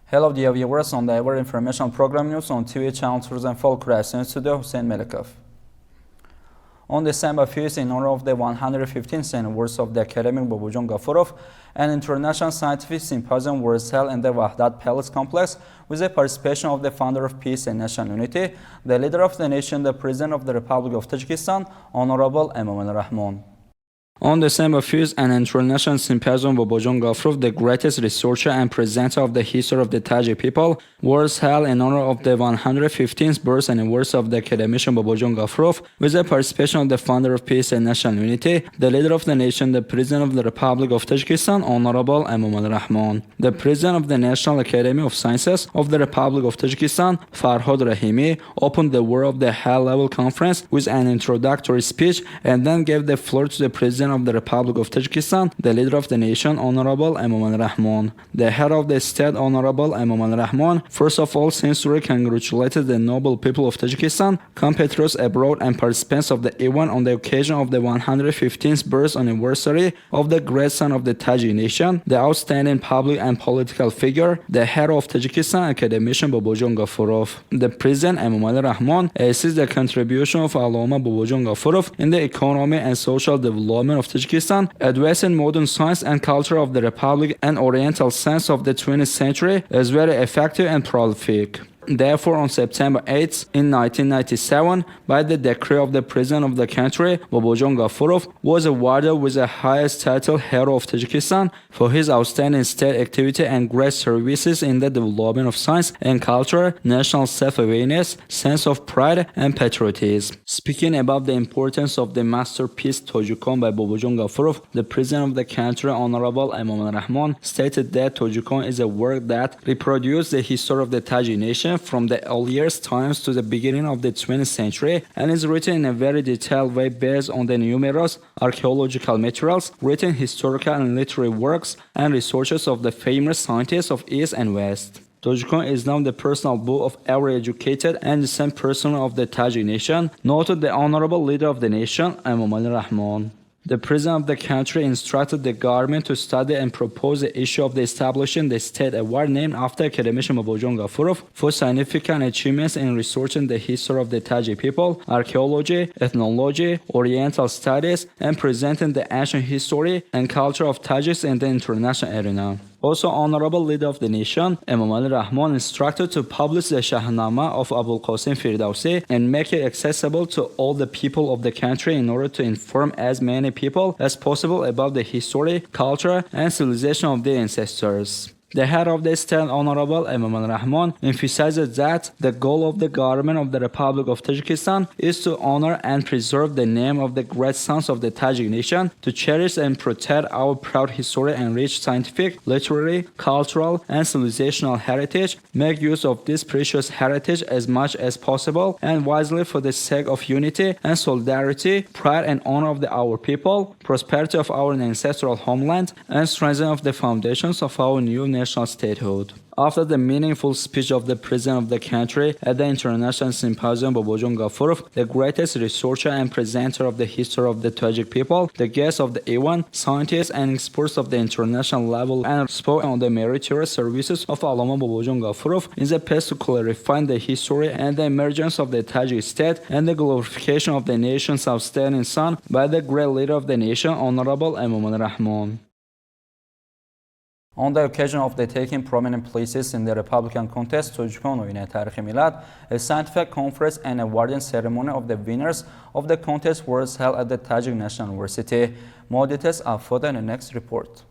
Hello dear viewers on the Ever Information Program News on TV channel Tourism Folklore in studio Hussein Melikov. On December 5th, in honor of the 115th anniversary of the Academic Bobojon Gafurov, an international scientific symposium was held in the Wahdat Palace complex with the participation of the founder of peace and national unity, the leader of the nation, the President of the Republic of Tajikistan, Honorable Emomali Rahmon. On December 5th, an international symposium Bobojon Gafurov, the greatest researcher and presenter of the history of the Tajik people, was held in honor of the 115th birth anniversary of the academician Bobojon Gafurov, with the participation of the founder of peace and national unity, the leader of the nation, the President of the Republic of Tajikistan, Honorable Emomali Rahmon. The President of the National Academy of Sciences of the Republic of Tajikistan, Farhod Rahimi, opened the work of the high-level conference with an introductory speech and then gave the floor to the President of the Republic of Tajikistan, the leader of the nation, Honorable Emomali Rahmon. The head of the state, Honorable Emomali Rahmon, first of all sincerely congratulated the noble people of Tajikistan, compatriots abroad and participants of the event on the occasion of the 115th birth anniversary of the great son of the Tajik nation, the outstanding public and political figure, the head of Tajikistan, academician Bobojon Gafurov. The President Emomali Rahmon assesses the contribution of Allama Bobojon Gafurov in the economy and social development of Tajikistan, advancing modern science and culture of the Republic and Oriental sense of the 20th century, is very effective and prolific. Therefore, on September 8th, in 1997, by the decree of the President of the country, Bobojon Gafurov was awarded with the highest title Hero of Tajikistan for his outstanding state activity and great services in the development of science and culture, national self-awareness, sense of pride and patriotism. Speaking about the importance of the masterpiece Tojikon by Bobojon Gafurov, the President of the country, Honorable Emomali Rahmon, stated that Tojikon is a work that reproduces the history of the Tajik nation from the earliest times to the beginning of the 20th century and is written in a very detailed way based on the numerous archaeological materials, written historical and literary works, and researches of the famous scientists of East and West. Tojikon is now the personal book of every educated and decent person of the Tajik nation, noted the honorable leader of the nation, Emomali Rahmon. The President of the country instructed the government to study and propose the issue of establishing the state award named after academician Bobojon Gafurov for significant achievements in researching the history of the Tajik people, archaeology, ethnology, Oriental studies, and presenting the ancient history and culture of Tajiks in the international arena. Also, Honorable Leader of the Nation, Emomali Rahmon, instructed to publish the Shahnama of Abul Qasim Firdausi and make it accessible to all the people of the country in order to inform as many people as possible about the history, culture, and civilization of their ancestors. The head of the state, Honorable Emomali Rahmon, emphasizes that the goal of the government of the Republic of Tajikistan is to honor and preserve the name of the great sons of the Tajik nation, to cherish and protect our proud history and rich scientific, literary, cultural, and civilizational heritage, make use of this precious heritage as much as possible and wisely for the sake of unity and solidarity, pride and honor of our people, prosperity of our ancestral homeland, and strengthening of the foundations of our new national statehood. After the meaningful speech of the President of the country at the International Symposium Bobojon Gafurov, the greatest researcher and presenter of the history of the Tajik people, the guests of the event, scientists and experts of the international level, and spoke on the meritorious services of Allama Bobojon Gafurov in the past to clarify the history and the emergence of the Tajik state and the glorification of the nation's outstanding son by the great leader of the nation, Honorable Emomali Rahmon. On the occasion of the taking prominent places in the Republican contest, Tojikon Oyine Tarikhi Milad, a scientific conference and awarding ceremony of the winners of the contest was held at the Tajik National University. More details are further in the next report.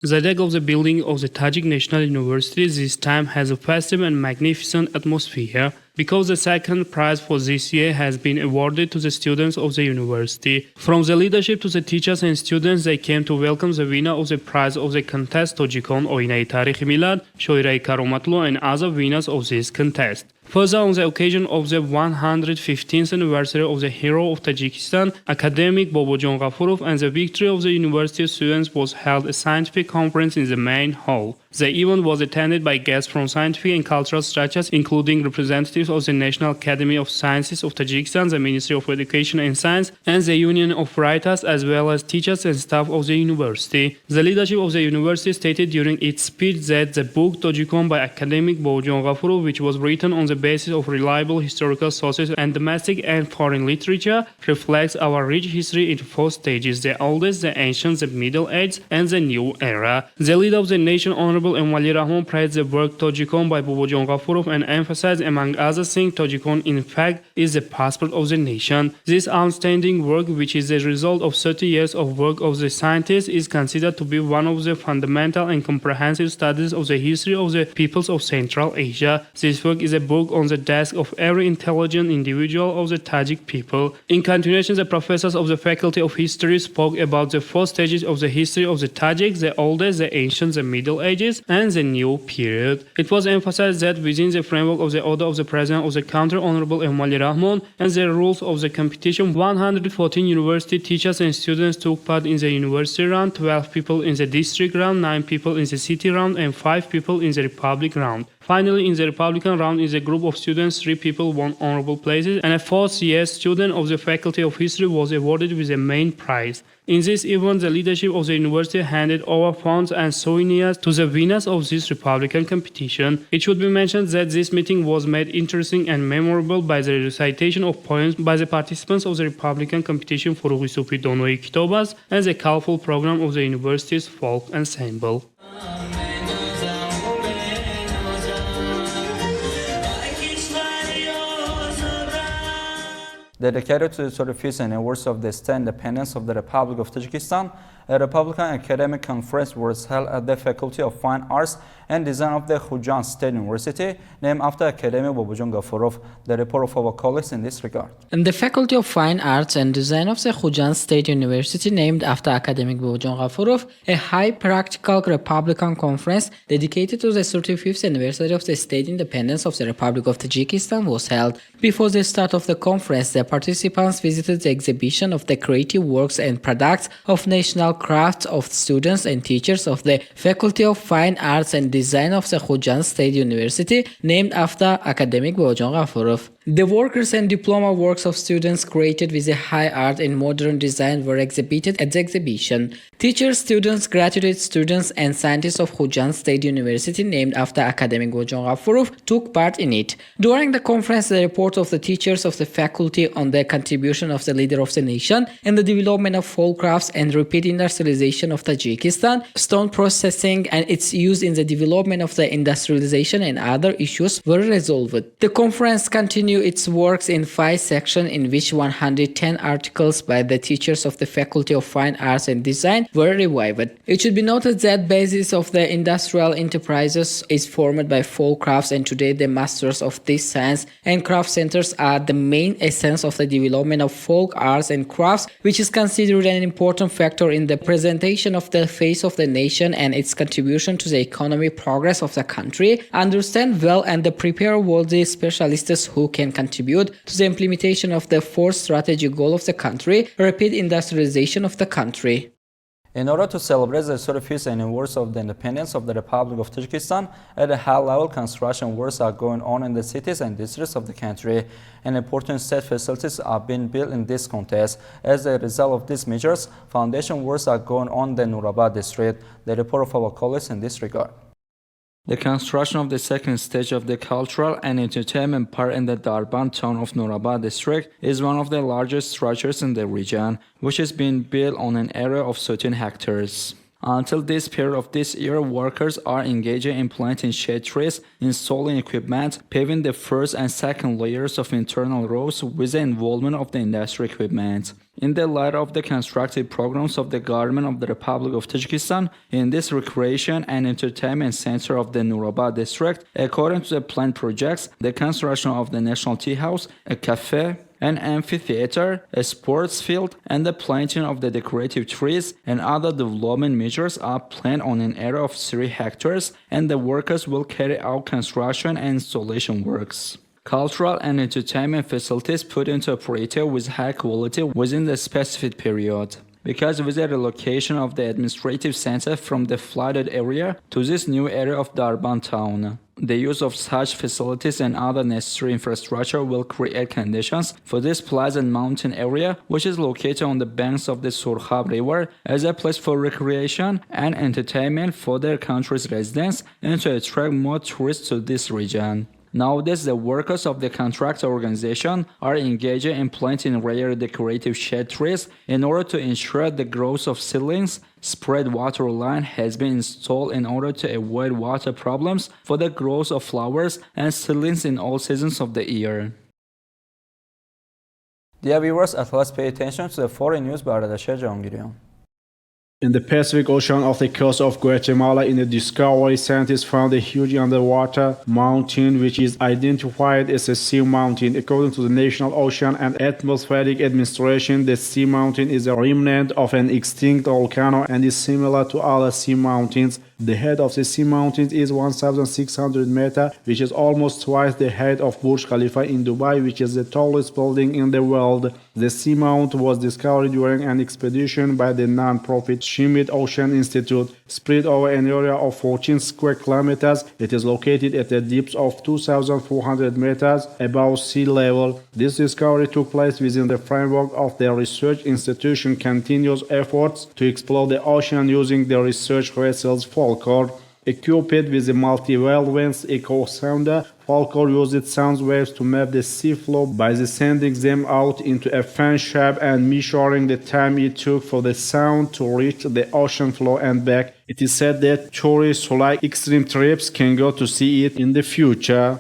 The deck of the building of the Tajik National University this time has a festive and magnificent atmosphere because the second prize for this year has been awarded to the students of the university. From the leadership to the teachers and students, they came to welcome the winner of the prize of the contest, Tojikon Oyine Tarikhi Milad, Shoirei Karomatlu, and other winners of this contest. Further, on the occasion of the 115th anniversary of the hero of Tajikistan, academic Bobojon Gafurov, and the victory of the university students was held a scientific conference in the main hall. The event was attended by guests from scientific and cultural structures, including representatives of the National Academy of Sciences of Tajikistan, the Ministry of Education and Science, and the Union of Writers, as well as teachers and staff of the university. The leadership of the university stated during its speech that the book Tojikon by academic Bobojon Gafurov, which was written on the basis of reliable historical sources and domestic and foreign literature, reflects our rich history in four stages: the oldest, the ancient, the middle age, and the new era. The leader of the nation, Honorable Emomali Rahmon, praised the work Tojikon by Bobojon Gafurov and emphasized, among other things, Tojikon in fact is the passport of the nation. This outstanding work, which is the result of 30 years of work of the scientists, is considered to be one of the fundamental and comprehensive studies of the history of the peoples of Central Asia. This work is a book on the desk of every intelligent individual of the Tajik people. In continuation, the professors of the Faculty of History spoke about the four stages of the history of the Tajiks: the oldest, the ancient, the Middle Ages, and the new period. It was emphasized that within the framework of the order of the President of the country, Honorable Emomali Rahmon, and the rules of the competition, 114 university teachers and students took part in the university round, 12 people in the district round, 9 people in the city round, and 5 people in the republic round. Finally, in the Republican round, in the group of students, 3 people won honorable places, and a fourth-year student of the Faculty of History was awarded with the main prize. In this event, the leadership of the university handed over funds and souvenirs to the winners of this Republican competition. It should be mentioned that this meeting was made interesting and memorable by the recitation of poems by the participants of the Republican competition for Ruisupi Donoi Kitobas and the colorful program of the university's folk ensemble. Dedicated to the 35th anniversary of the state independence of the Republic of Tajikistan, a Republican academic conference was held at the Faculty of Fine Arts and Design of the Khujand State University, named after academic Bobojon Gafurov. The report of our colleagues in this regard. And the Faculty of Fine Arts and Design of the Khujand State University, named after academic Bobojon Gafurov, a high practical Republican conference dedicated to the 35th anniversary of the state independence of the Republic of Tajikistan was held. Before the start of the conference, the participants visited the exhibition of the creative works and products of national crafts of students and teachers of the Faculty of Fine Arts and Design of the Khujand State University, named after academic Bobojon Gafurov. The workers and diploma works of students created with a high art and modern design were exhibited at the exhibition. Teachers, students, graduate students, and scientists of Khujand State University, named after academic Bobojon Gafurov, took part in it. During the conference, the report of the teachers of the faculty on the contribution of the leader of the nation and the development of folk crafts and rapid industrialization of Tajikistan, stone processing and its use in the development of the industrialization and other issues were resolved. The conference continued its works in 5 sections, in which 110 articles by the teachers of the Faculty of Fine Arts and Design were revived. It should be noted that basis of the industrial enterprises is formed by folk crafts, and today the masters of this science and craft centers are the main essence of the development of folk arts and crafts, which is considered an important factor in the presentation of the face of the nation and its contribution to the economic progress of the country. Understand well and prepare worthy specialists who can contribute to the implementation of the fourth strategic goal of the country, rapid industrialization of the country. In order to celebrate the 35th anniversary of the independence of the Republic of Tajikistan, at a high level, construction works are going on in the cities and districts of the country, and important state facilities are being built in this context. As a result of these measures, foundation works are going on in the Nurabad district. The report of our colleagues in this regard. The construction of the second stage of the cultural and entertainment park in the Darban town of Nurabad district is one of the largest structures in the region, which is being built on an area of 13 hectares. Until this period of this year, workers are engaging in planting shade trees, installing equipment, paving the first and second layers of internal roads with the involvement of the industry equipment. In the light of the constructive programs of the government of the Republic of Tajikistan in this recreation and entertainment center of the Nurabad district, according to the planned projects, the construction of the National Tea House, a cafe, an amphitheater, a sports field, and the planting of the decorative trees and other development measures are planned on an area of 3 hectares, and the workers will carry out construction and installation works. cultural and entertainment facilities put into operative with high quality within the specific period. Because with the relocation of the administrative center from the flooded area to this new area of Darban town, the use of such facilities and other necessary infrastructure will create conditions for this pleasant mountain area, which is located on the banks of the Surkhab River, as a place for recreation and entertainment for their country's residents and to attract more tourists to this region. Nowadays, the workers of the contractor organization are engaging in planting rare decorative shade trees in order to ensure the growth of seedlings. Spread water line has been installed in order to avoid water problems for the growth of flowers and seedlings in all seasons of the year. Dear viewers, at last pay attention to the foreign news by Ardashir Jahangirian. In the Pacific Ocean off the coast of Guatemala, in the Discovery, scientists found a huge underwater mountain which is identified as a sea mountain. According to the National Ocean and Atmospheric Administration, the sea mountain is a remnant of an extinct volcano and is similar to other sea mountains. The height of the sea mountain is 1,600 meters, which is almost twice the height of Burj Khalifa in Dubai, which is the tallest building in the world. The sea mountain was discovered during an expedition by the non-profit Schmidt Ocean Institute. Spread over an area of 14 square kilometers, it is located at a depth of 2,400 meters above sea level. This discovery took place within the framework of the research institution continuous efforts to explore the ocean using the research vessels Falcor. Equipped with a multi-wavelength echo sounder, Falcor used sound waves to map the sea floor by sending them out into a fan shape and measuring the time it took for the sound to reach the ocean floor and back. It is said that tourists who like extreme trips can go to see it in the future.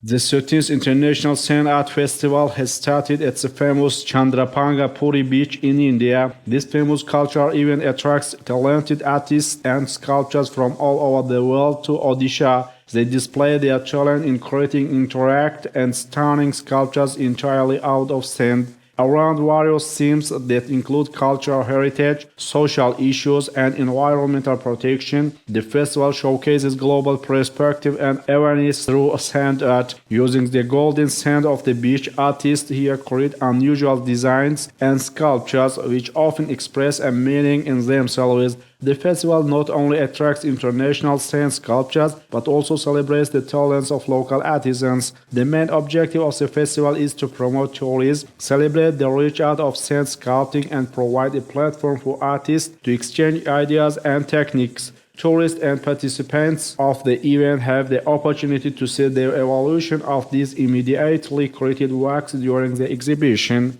The 13th International Sand Art Festival has started at the famous Chandrapanga Puri beach in India. This famous cultural event attracts talented artists and sculptors from all over the world to Odisha. They display their talent in creating interactive and stunning sculptures entirely out of sand. Around various themes that include cultural heritage, social issues, and environmental protection, the festival showcases global perspective and awareness through sand art. Using the golden sand of the beach, artists here create unusual designs and sculptures which often express a meaning in themselves. The festival not only attracts international sand sculptures, but also celebrates the talents of local artisans. The main objective of the festival is to promote tourism, celebrate the rich art of sand sculpting, and provide a platform for artists to exchange ideas and techniques. Tourists and participants of the event have the opportunity to see the evolution of these immediately created works during the exhibition.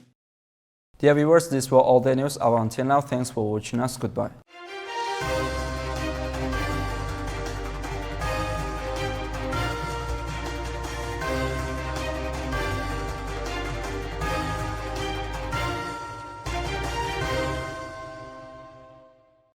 Dear viewers, this were all the news up until now. Thanks for watching us. Goodbye.